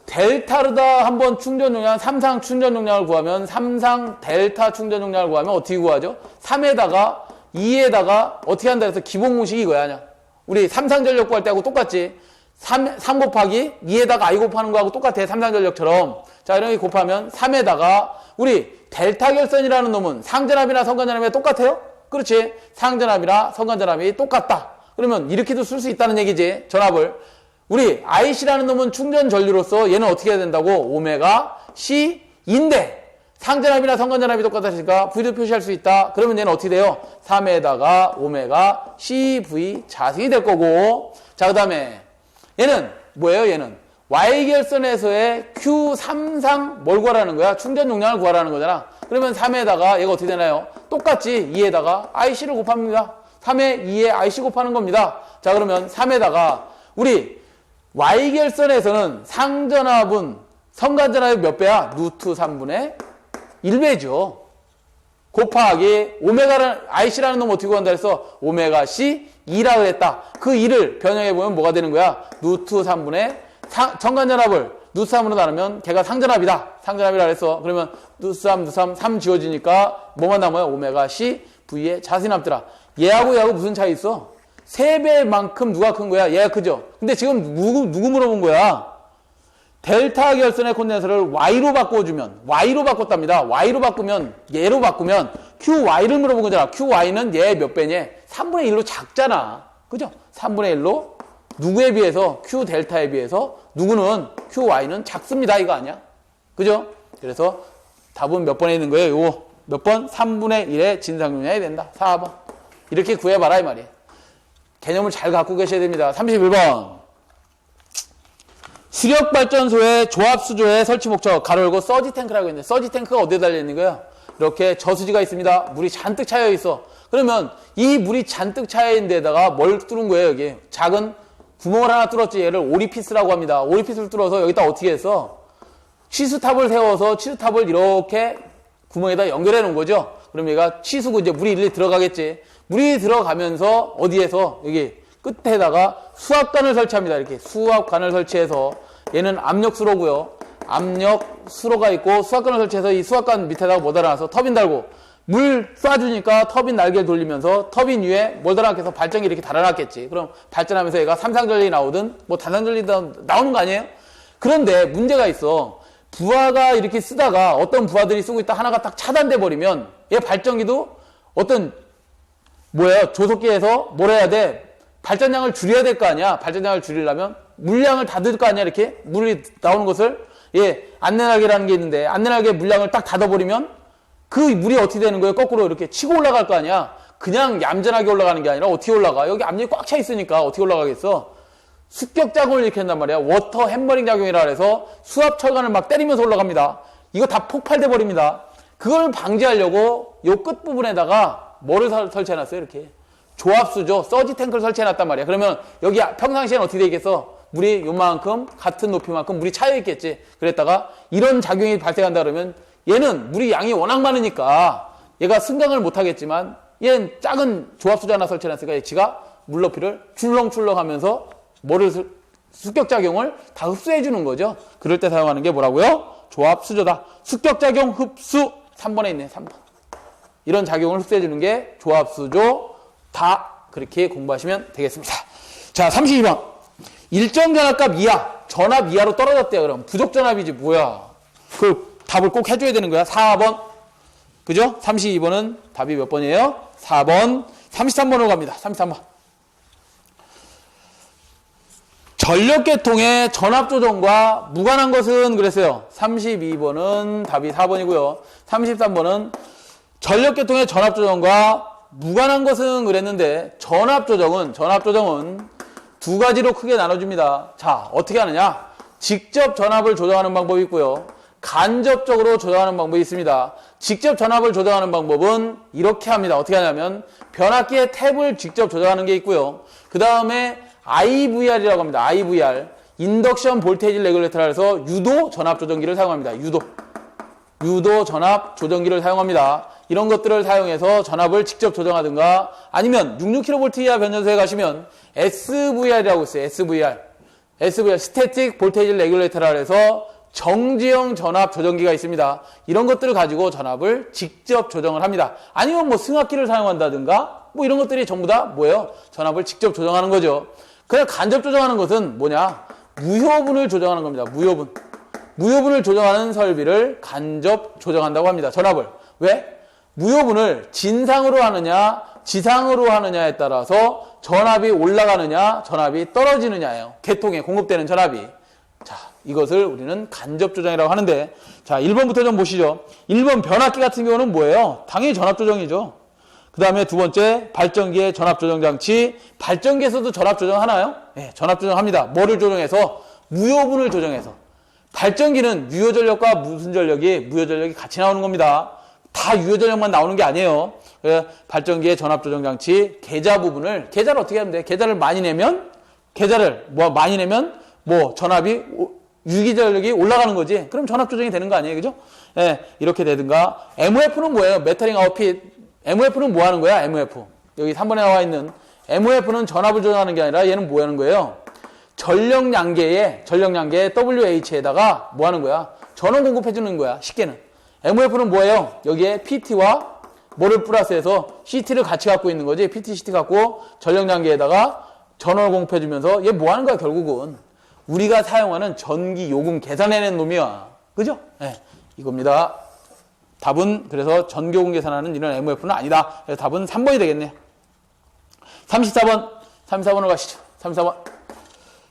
델타르다 한번 충전 용량, 삼상 충전 용량을 구하면 삼상 델타 충전 용량을 구하면 어떻게 구하죠? 3에다가 2에다가 어떻게 한다 해서 기본 공식이 이거야. 우리 삼상전력 구할 때하고 똑같지. 3 곱하기 2에다가 I 곱하는 거하고 똑같아. 삼상전력처럼. 자, 이렇게 곱하면 3에다가 우리 델타 결선이라는 놈은 상전압이나 성간전압이 똑같아요? 그렇지. 상전압이나 성간전압이 똑같다. 그러면 이렇게도 쓸 수 있다는 얘기지. 전압을. 우리 IC라는 놈은 충전 전류로서 얘는 어떻게 해야 된다고? 오메가 C인데 상전압이나 성간전압이 똑같으니까 V도 표시할 수 있다. 그러면 얘는 어떻게 돼요? 3에다가 오메가 CV 자승이 될 거고. 자, 그 다음에 얘는 뭐예요? 얘는 Y결선에서의 Q3상 뭘 구하라는 거야? 충전 용량을 구하라는 거잖아. 그러면 3에다가 얘가 어떻게 되나요? 똑같지. 2에다가 IC를 곱합니다. 3에 2에 IC 곱하는 겁니다. 자, 그러면 3에다가 우리 Y결선에서는 상전압은 성간전압이 몇 배야? 루트 3분의 1배죠. 곱하기 오메가라는 IC라는 놈 어떻게 구한다 했어? 오메가 C 2라고 했다. 그 2를 변형해보면 뭐가 되는 거야? 루트 3분의 정간전압을 루트 3으로 나누면 걔가 상전압이다. 상전압이라 그랬어. 그러면 루트 3 지워지니까 뭐만 남아요? 오메가 C V의 자신이 남더라. 얘하고 무슨 차이 있어? 3배만큼 누가 큰 거야? 얘가 크죠? 근데 지금 누구 물어본 거야? 델타 결선의 콘덴서를 Y로 바꿔주면, Y로 바꿨답니다. Y로 바꾸면, 얘로 바꾸면, QY를 물어본 거잖아. QY는 얘 몇 배냐? 3분의 1로 작잖아. 그죠? 3분의 1로 누구에 비해서, Q 델타에 비해서, 누구는, QY는 작습니다. 이거 아니야? 그죠? 그래서 답은 몇 번에 있는 거예요? 요거 몇 번? 3분의 1의 진상용량이 된다. 4번. 이렇게 구해봐라 이 말이에요. 개념을 잘 갖고 계셔야 됩니다. 31번. 수력발전소의 조합수조의 설치 목적, 가로 열고 서지 탱크라고 있는데, 서지 탱크가 어디에 달려있는 거예요? 이렇게 저수지가 있습니다. 물이 잔뜩 차여 있어. 그러면 이 물이 잔뜩 차여 있는 데다가 뭘 뚫은 거예요, 여기? 작은 구멍을 하나 뚫었지. 얘를 오리피스라고 합니다. 오리피스를 뚫어서 여기다 어떻게 했어? 치수탑을 세워서 치수탑을 이렇게 구멍에다 연결해 놓은 거죠. 그럼 얘가 치수고 이제 물이 일일이 들어가겠지. 물이 들어가면서 어디에서 여기 끝에다가 수압관을 설치합니다. 이렇게 수압관을 설치해서 얘는 압력수로고요. 압력수로가 있고 수압관을 설치해서 이 수압관 밑에다가 뭐 달아놔서 터빈 달고 물 쏴주니까 터빈 날개를 돌리면서 터빈 위에 뭘 달아놨겠어? 발전기 이렇게 달아놨겠지. 그럼 발전하면서 얘가 삼상전력이 나오든 뭐 단상전력이 나오는 거 아니에요? 그런데 문제가 있어. 부하가 이렇게 쓰다가 어떤 부하들이 쓰고 있다 하나가 딱 차단돼 버리면 얘 발전기도 어떤 조속기에서 뭘 해야 돼? 발전량을 줄여야 될 거 아니야. 발전량을 줄이려면 물량을 닫을 거 아니야. 이렇게 물이 나오는 것을 안내날개라는 게 있는데 안내날개 물량을 딱 닫아버리면 그 물이 어떻게 되는 거예요? 거꾸로 이렇게 치고 올라갈 거 아니야. 그냥 얌전하게 올라가는 게 아니라 어떻게 올라가? 여기 압력이 꽉 차 있으니까 어떻게 올라가겠어? 습격 작용을 일으킨단 말이야. 워터 해머링 작용이라 해서 수압 철관을 막 때리면서 올라갑니다. 이거 다 폭발돼 버립니다. 그걸 방지하려고 요 끝부분에다가 뭐를 설치해놨어요? 이렇게 조합수죠. 서지 탱크를 설치해놨단 말이야. 그러면 여기 평상시에는 어떻게 되겠어? 물이 요만큼 같은 높이만큼 물이 차여 있겠지. 그랬다가 이런 작용이 발생한다 그러면 얘는 물이 양이 워낙 많으니까 얘가 승강을 못 하겠지만 얘는 작은 조합수조 하나 설치해놨으니까 지가 물 높이를 출렁출렁 하면서 뭐를 습격작용을 다 흡수해 주는 거죠. 그럴 때 사용하는 게 뭐라고요? 조합수조다. 습격작용 흡수 3번에 있네. 3번. 이런 작용을 흡수해 주는 게 조합수조 다 그렇게 공부하시면 되겠습니다. 자, 32번. 일정 전압값 이하, 전압 이하로 떨어졌대요. 그럼 부족 전압이지 뭐야. 그 답을 꼭 해줘야 되는 거야. 4번. 그죠? 32번은 답이 몇 번이에요? 4번. 33번으로 갑니다. 33번. 전력계통의 전압조정과 무관한 것은 그랬어요. 32번은 답이 4번이고요. 33번은 전력계통의 전압조정과 무관한 것은 그랬는데 전압조정은 두 가지로 크게 나눠집니다. 자, 어떻게 하느냐? 직접 전압을 조정하는 방법이 있고요. 간접적으로 조정하는 방법이 있습니다. 직접 전압을 조정하는 방법은 이렇게 합니다. 어떻게 하냐면 변압기의 탭을 직접 조정하는 게 있고요. 그 다음에 IVR이라고 합니다. IVR. 인덕션 볼테이지 레귤레이터라 해서 유도 전압 조정기를 사용합니다. 유도 전압 조정기를 사용합니다. 이런 것들을 사용해서 전압을 직접 조정하든가 아니면 66kV 이하 변전소에 가시면 SVR이라고 있어요. SVR. 스태틱 볼테이지 레귤레이터라 해서 정지형 전압 조정기가 있습니다. 이런 것들을 가지고 전압을 직접 조정을 합니다. 아니면 뭐 승합기를 사용한다든가 뭐 이런 것들이 전부 다 뭐예요? 전압을 직접 조정하는 거죠. 그냥 간접 조정하는 것은 뭐냐? 무효분을 조정하는 겁니다. 무효분을 조정하는 설비를 간접 조정한다고 합니다. 전압을. 왜? 무효분을 진상으로 하느냐 지상으로 하느냐에 따라서 전압이 올라가느냐 전압이 떨어지느냐예요. 계통에 공급되는 전압이. 자, 이것을 우리는 간접 조정이라고 하는데, 자, 1번부터 좀 보시죠. 1번 변압기 같은 경우는 뭐예요? 당연히 전압 조정이죠. 그 다음에 두 번째 발전기의 전압 조정 장치. 발전기에서도 전압 조정하나요? 네, 전압 조정합니다. 뭐를 조정해서? 무효분을 조정해서. 발전기는 유효전력과 무효전력이 같이 나오는 겁니다. 다 유효전력만 나오는 게 아니에요. 발전기의 전압 조정 장치 계좌 부분을, 계좌를 어떻게 하면 돼? 계좌를 많이 내면 전압이 유기전력이 올라가는 거지. 그럼 전압 조정이 되는 거 아니에요? 그죠? 예, 이렇게 되든가. MOF는 뭐예요? 메터링 아웃핏. MOF는 뭐 하는 거야? MOF. 여기 3번에 나와 있는 MOF는 전압을 조정하는 게 아니라 얘는 뭐 하는 거예요? 전력량계에 WH에다가 뭐 하는 거야? 전원 공급해 주는 거야. 쉽게는. MOF는 뭐예요? 여기에 PT와 뭐를 플러스해서 CT를 같이 갖고 있는 거지. PT, CT 갖고 전력량계에다가 전원을 공급해 주면서 얘 뭐 하는 거야? 결국은 우리가 사용하는 전기 요금 계산해낸 놈이야. 그죠? 네, 이겁니다. 답은 그래서 전기요금 계산하는 이런 MOF는 아니다. 그래서 답은 3번이 되겠네요. 34번으로 가시죠. 34번.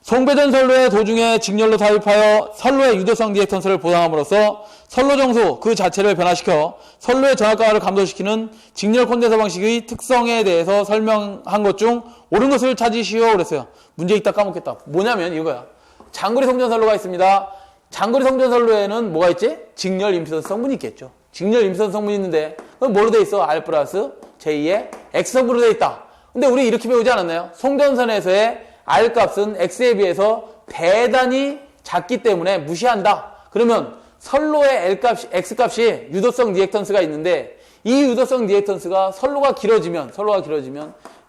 송배전 선로의 도중에 직렬로 삽입하여 선로의 유도성 리액턴스를 보상함으로써 선로 정수 그 자체를 변화시켜 선로의 전압강화를 감소시키는 직렬 콘덴서 방식의 특성에 대해서 설명한 것 중 옳은 것을 찾으시오 그랬어요. 문제 있다 까먹겠다. 뭐냐면 이거야. 장거리 송전 선로가 있습니다. 장거리 송전 선로에는 뭐가 있지? 직렬 임피던스 성분이 있겠죠. 직렬 임피던스 성분이 있는데 그럼 뭐로 돼 있어? R 플러스 J의 X 성분으로 돼 있다. 근데 우리 이렇게 배우지 않았나요? 송전선에서의 R 값은 X에 비해서 대단히 작기 때문에 무시한다. 그러면 선로의 L 값이, X 값이 유도성 리액턴스가 있는데 이 유도성 리액턴스가 선로가 길어지면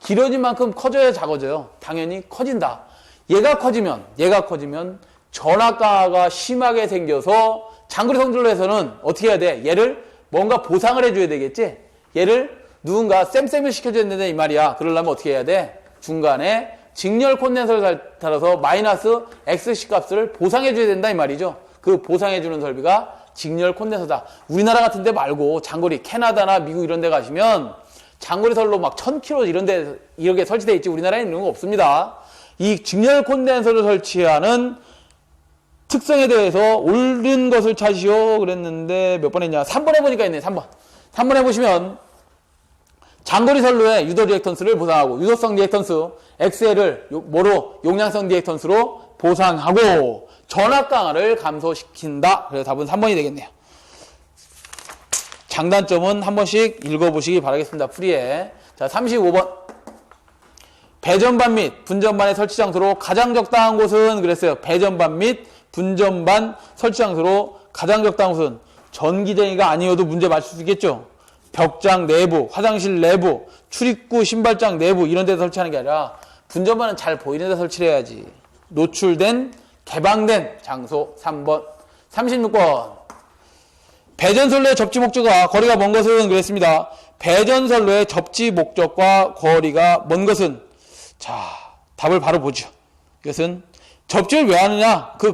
길어진 만큼 커져야 작아져요. 당연히 커진다. 얘가 커지면 전압 강화가 심하게 생겨서 장거리 송전로에서는 어떻게 해야 돼? 얘를 뭔가 보상을 해줘야 되겠지? 얘를 누군가 쌤쌤을 시켜줘야 된다 이 말이야. 그러려면 어떻게 해야 돼? 중간에 직렬 콘덴서를 달아서 마이너스 XC 값을 보상해줘야 된다 이 말이죠. 그 보상해주는 설비가 직렬 콘덴서다. 우리나라 같은 데 말고 장거리 캐나다나 미국 이런 데 가시면 장거리 선로 막 1000km 이런 데 이렇게 설치되어 있지 우리나라에는 이런 거 없습니다. 이 직렬 콘덴서를 설치하는 특성에 대해서 옳은 것을 찾으시오 그랬는데 몇 번 했냐? 3번 해보니까 있네. 3번 해보시면 장거리 선로의 유도 리액턴스를 보상하고 유도성 리액턴스 XL을 뭐로? 용량성 리액턴스로 보상하고 전압 강화를 감소시킨다. 그래서 답은 3번이 되겠네요. 장단점은 한 번씩 읽어보시기 바라겠습니다. 풀이에. 자, 35번. 배전반 및 분전반의 설치 장소로 가장 적당한 곳은 그랬어요. 배전반 및 분전반 설치 장소로 가장 적당한 곳은 전기쟁이가 아니어도 문제 맞출 수 있겠죠. 벽장 내부, 화장실 내부, 출입구, 신발장 내부 이런 데서 설치하는 게 아니라 분전반은 잘 보이는 데 설치를 해야지. 노출된, 개방된 장소 3번. 36번. 배전선로의 접지 목적과 거리가 먼 것은 그랬습니다. 배전선로의 접지 목적과 거리가 먼 것은 자, 답을 바로 보죠. 이것은 접지를 왜 하느냐? 그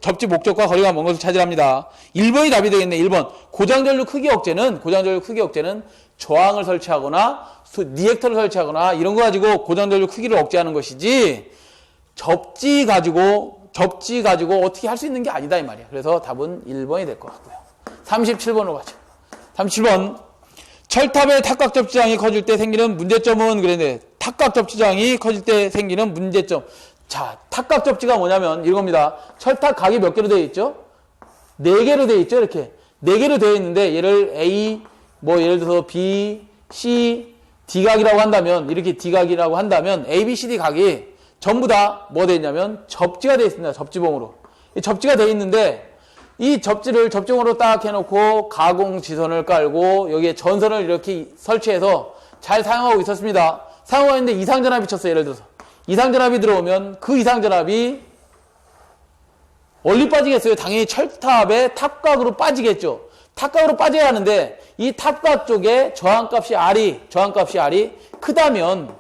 접지 목적과 거리가 먼 것을 찾으랍니다. 1번이 답이 되겠네. 1번. 고장전류 크기 억제는 저항을 설치하거나 리액터를 설치하거나 이런 거 가지고 고장전류 크기를 억제하는 것이지 접지 가지고 어떻게 할 수 있는 게 아니다 이 말이야. 그래서 답은 1번이 될 것 같고요. 37번으로 가죠. 37번. 철탑의 탑각 접지장이 커질 때 생기는 문제점은 그랬는데 탑각 접지장이 커질 때 생기는 문제점. 자, 탑각 접지가 뭐냐면 이겁니다. 철탑 각이 몇 개로 되어 있죠? 4개로 되어 있죠. 이렇게 4개로 되어 있는데 얘를 A, 예를 들어서 B, C, D각이라고 한다면 이렇게 D각이라고 한다면 A, B, C, D 각이 전부 다 뭐 되어 있냐면 접지가 되어 있습니다. 접지봉으로. 접지가 되어 있는데 이 접지를 접종으로 딱 해놓고 가공지선을 깔고 여기에 전선을 이렇게 설치해서 잘 사용하고 있었습니다. 사용하고 있는데 이상전압이 쳤어요. 예를 들어서 이상전압이 들어오면 그 이상전압이 어디 빠지겠어요? 당연히 철탑의 탑각으로 빠지겠죠. 탑각으로 빠져야 하는데 이 탑각 쪽에 저항값이 R이 크다면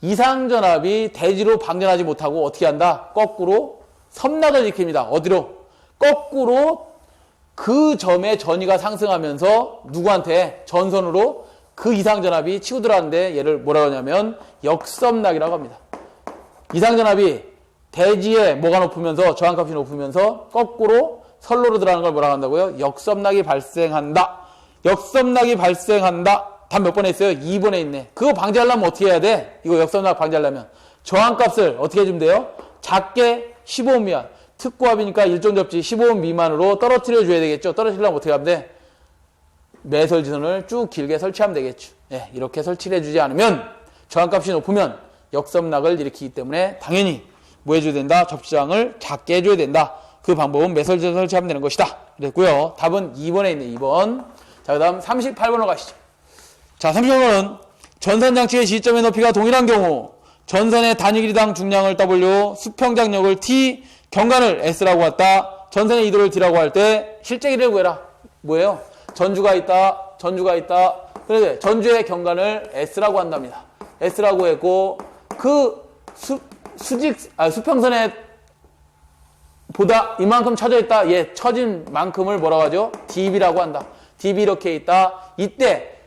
이상전압이 대지로 방전하지 못하고 어떻게 한다? 거꾸로 섬락을 일으킵니다. 어디로? 거꾸로 그 점의 전위가 상승하면서 누구한테? 전선으로 그 이상전압이 치고 들어가는데 얘를 뭐라고 하냐면 역섬락이라고 합니다. 이상전압이 대지에 뭐가 높으면서 저항값이 높으면서 거꾸로 선로로 들어가는 걸 뭐라고 한다고요? 역섬락이 발생한다. 역섬락이 발생한다. 답 몇 번에 있어요? 2번에 있네. 그거 방지하려면 어떻게 해야 돼? 이거 역섬락 방지하려면 저항값을 어떻게 해주면 돼요? 작게 15옴 미만. 특고압이니까 일종 접지 15옴 미만으로 떨어뜨려 줘야 되겠죠. 떨어뜨리려면 어떻게 하면 돼? 매설지선을 쭉 길게 설치하면 되겠죠. 예, 이렇게 설치를 해주지 않으면 저항값이 높으면 역섬락을 일으키기 때문에 당연히 뭐 해줘야 된다? 접지장을 작게 해줘야 된다. 그 방법은 매설지선 설치하면 되는 것이다. 그랬고요. 답은 2번에 있네. 2번. 자, 그 다음 38번으로 가시죠. 자, 38번은 전선장치의 지점의 높이가 동일한 경우 전선의 단위 길이당 중량을 W, 수평장력을 T, 경관을 S라고 했다. 전선의 이도를 D라고 할 때 실제 길이를 구해라. 뭐예요? 전주가 있다. 그래서 전주의 경관을 S라고 한답니다. S라고 했고 그 수평선에 보다 이만큼 쳐져 있다. 처진 만큼을 뭐라고 하죠? DB라고 한다. DB 이렇게 있다. 이때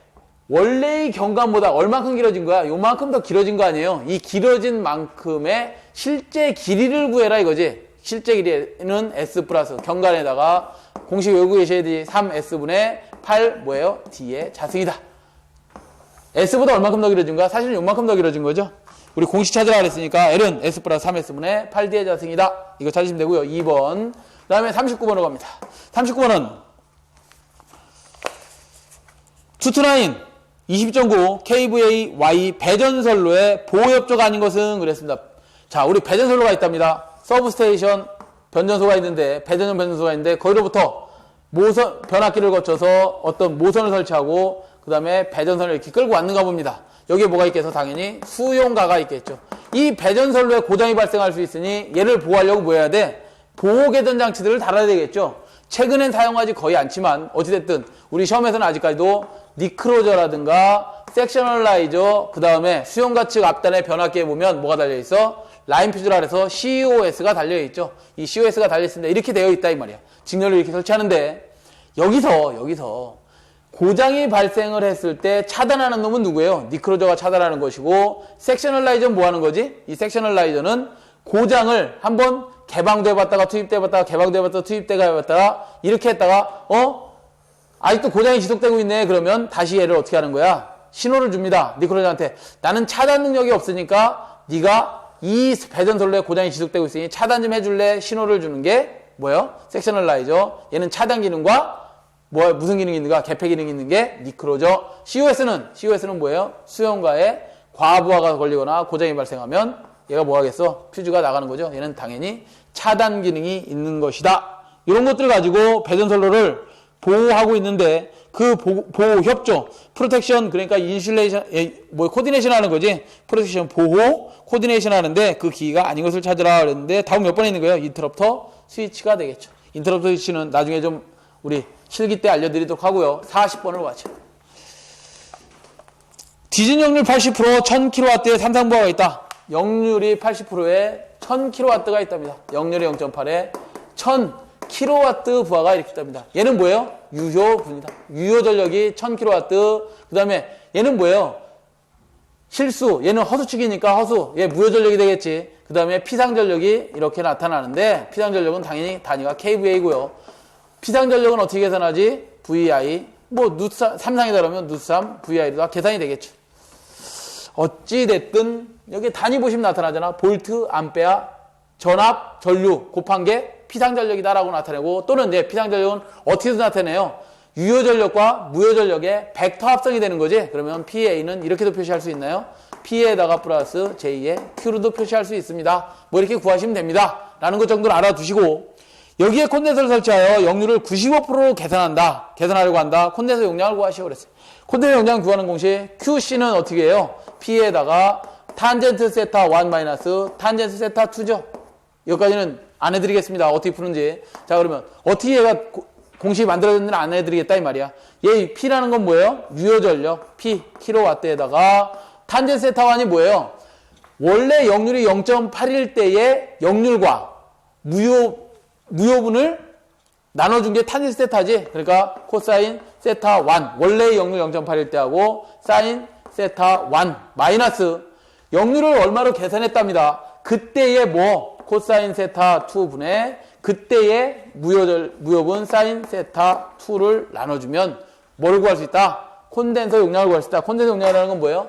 원래의 경감보다 얼만큼 길어진 거야? 요만큼 더 길어진 거 아니에요? 이 길어진 만큼의 실제 길이를 구해라 이거지. 실제 길이는 S 플러스 경간에다가 공식 외우고 계셔야 되지. 3S분의 8 뭐예요? D의 자승이다. S보다 얼만큼 더 길어진 거야? 사실은 요만큼 더 길어진 거죠. 우리 공식 찾으라 그랬으니까 L은 S 플러스 3S분의 8D의 자승이다. 이거 찾으시면 되고요. 2번. 그 다음에 39번으로 갑니다. 39번은 투투나인 20.9 KVAY 배전선로의 보호협조가 아닌 것은 그랬습니다. 자, 우리 배전선로가 있답니다. 서브스테이션 변전소가 있는데, 배전용 변전소가 있는데, 거기로부터 모선, 변압기를 거쳐서 어떤 모선을 설치하고, 그 다음에 배전선을 이렇게 끌고 왔는가 봅니다. 여기에 뭐가 있겠어? 당연히 수용가가 있겠죠. 이 배전선로에 고장이 발생할 수 있으니, 얘를 보호하려고 뭐 해야 돼? 보호개선 장치들을 달아야 되겠죠. 최근엔 사용하지 거의 않지만, 어찌됐든, 우리 시험에서는 아직까지도 니크로저라든가, 섹셔널라이저, 그 다음에 수용가 측 앞단의 변압기에 보면 뭐가 달려있어? 라인 퓨즈라 해서 COS가 달려있죠. 이 COS가 달려있습니다. 이렇게 되어 있다 이 말이야. 직렬을 이렇게 설치하는데 여기서 고장이 발생을 했을 때 차단하는 놈은 누구예요? 니크로저가 차단하는 것이고 섹셔널라이저는 뭐 하는 거지? 이 섹셔널라이저는 고장을 한번 개방돼 봤다가 투입돼 봤다가 개방돼 봤다가 투입돼 봤다가 이렇게 했다가 아직도 고장이 지속되고 있네. 그러면 다시 얘를 어떻게 하는 거야? 신호를 줍니다. 니크로저한테. 나는 차단 능력이 없으니까 네가 이 배전선로에 고장이 지속되고 있으니 차단 좀 해줄래? 신호를 주는 게 뭐예요? 섹셔널라이저. 얘는 차단 기능과 무슨 기능이 있는가? 개폐 기능이 있는 게 니크로저. COS는 뭐예요? 수용가에 과부하가 걸리거나 고장이 발생하면 얘가 뭐 하겠어? 퓨즈가 나가는 거죠. 얘는 당연히 차단 기능이 있는 것이다. 이런 것들을 가지고 배전선로를 보호하고 있는데 그 보호 협조, 프로텍션, 그러니까 인슐레이션, 코디네이션 하는 거지. 프로텍션, 보호, 코디네이션 하는데 그 기기가 아닌 것을 찾으라 그랬는데 답은 몇 번에 있는 거예요? 인터럽터 스위치가 되겠죠. 인터럽터 스위치는 나중에 좀 우리 실기 때 알려드리도록 하고요. 40번을 watch. 디진 역률 80%, 1000kW의 산상부하가 있다. 역률이 80%에 1000kW가 있답니다. 역률이 0.8에 1000kW 부하가 이렇게 있답니다. 얘는 뭐예요? 유효분이다. 유효 전력이 1000kW. 그 다음에 얘는 뭐예요? 실수. 얘는 허수축이니까 허수. 얘 무효 전력이 되겠지. 그 다음에 피상 전력이 이렇게 나타나는데 피상 전력은 당연히 단위가 kVA고요. 피상 전력은 어떻게 계산하지? VI. 삼상이다 그러면 누3 VI로 다 계산이 되겠죠. 어찌됐든 여기 단위 보시면 나타나잖아. 볼트, 암페어, 전압, 전류 곱한 게 피상전력이다라고 나타내고 또는 피상전력은 어떻게도 나타내요? 유효전력과 무효전력의 벡터 합성이 되는 거지. 그러면 PA는 이렇게도 표시할 수 있나요? P에다가 플러스 J의 Q로도 표시할 수 있습니다. 이렇게 구하시면 됩니다. 라는 것 정도를 알아두시고 여기에 콘덴서를 설치하여 역률을 95%로 계산하려고 한다. 콘덴서 용량을 구하시오 그랬어요. 콘덴서 용량 구하는 공식 QC는 어떻게 해요? P에다가 탄젠트 세타 1 마이너스 탄젠트 세타 2죠. 여기까지는 안 해드리겠습니다. 어떻게 푸는지. 자, 그러면 어떻게 얘가 공식이 만들어졌는지 안 해드리겠다 이 말이야. 얘 P라는 건 뭐예요? 유효전력 P 킬로와트에다가 탄젠트 세타 1이 뭐예요? 원래 역률이 0.8일 때의 역률과 무효분을 나눠준 게 탄젠트 세타지. 그러니까 코사인 세타 1 원래의 역률 0.8일 때하고 사인 세타 1 마이너스 역률을 얼마로 계산했답니다. 그때의 코사인 세타 2분의 그때의 무효분 사인 세타 2를 나눠주면 뭐를 구할 수 있다? 콘덴서 용량을 구할 수 있다. 콘덴서 용량이라는 건 뭐예요?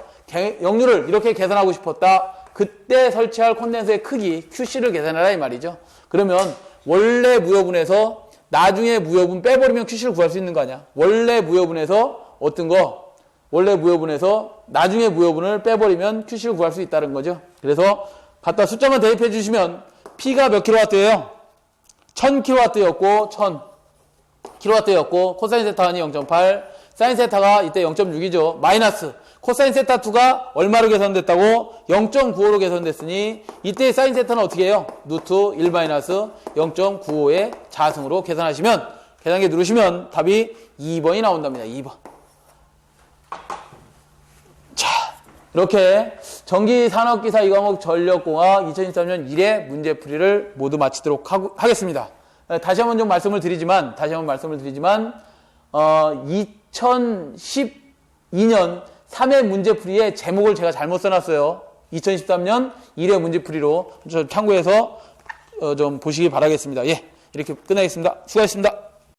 역률을 이렇게 계산하고 싶었다. 그때 설치할 콘덴서의 크기 QC를 계산하라 이 말이죠. 그러면 원래 무효분에서 나중에 무효분 빼버리면 QC를 구할 수 있는 거 아니야? 원래 무효분에서 어떤 거? 원래 무효분에서 나중에 무효분을 빼버리면 QC를 구할 수 있다는 거죠. 그래서 갖다 숫자만 대입해 주시면 P가 몇 킬로와트예요? 1000kW였고 1000kW였고 코사인 세타 1이 0.8 사인 세타가 이때 0.6이죠. 마이너스 코사인 세타 2가 얼마로 계산됐다고? 0.95로 계산됐으니 이때 사인 세타는 어떻게 해요? 루트 1 마이너스 0.95의 자승으로 계산하시면 계산기 누르시면 답이 2번이 나온답니다. 2번. 자, 이렇게 전기산업기사 2과목 전력공학 2023년 1회 문제풀이를 모두 마치도록 하겠습니다. 다시 한번 말씀을 드리지만 2012 2022년 3회 문제풀이의 제목을 제가 잘못 써놨어요. 2013년 1회 문제풀이로 참고해서 좀 보시기 바라겠습니다. 예, 이렇게 끝내겠습니다. 수고하셨습니다.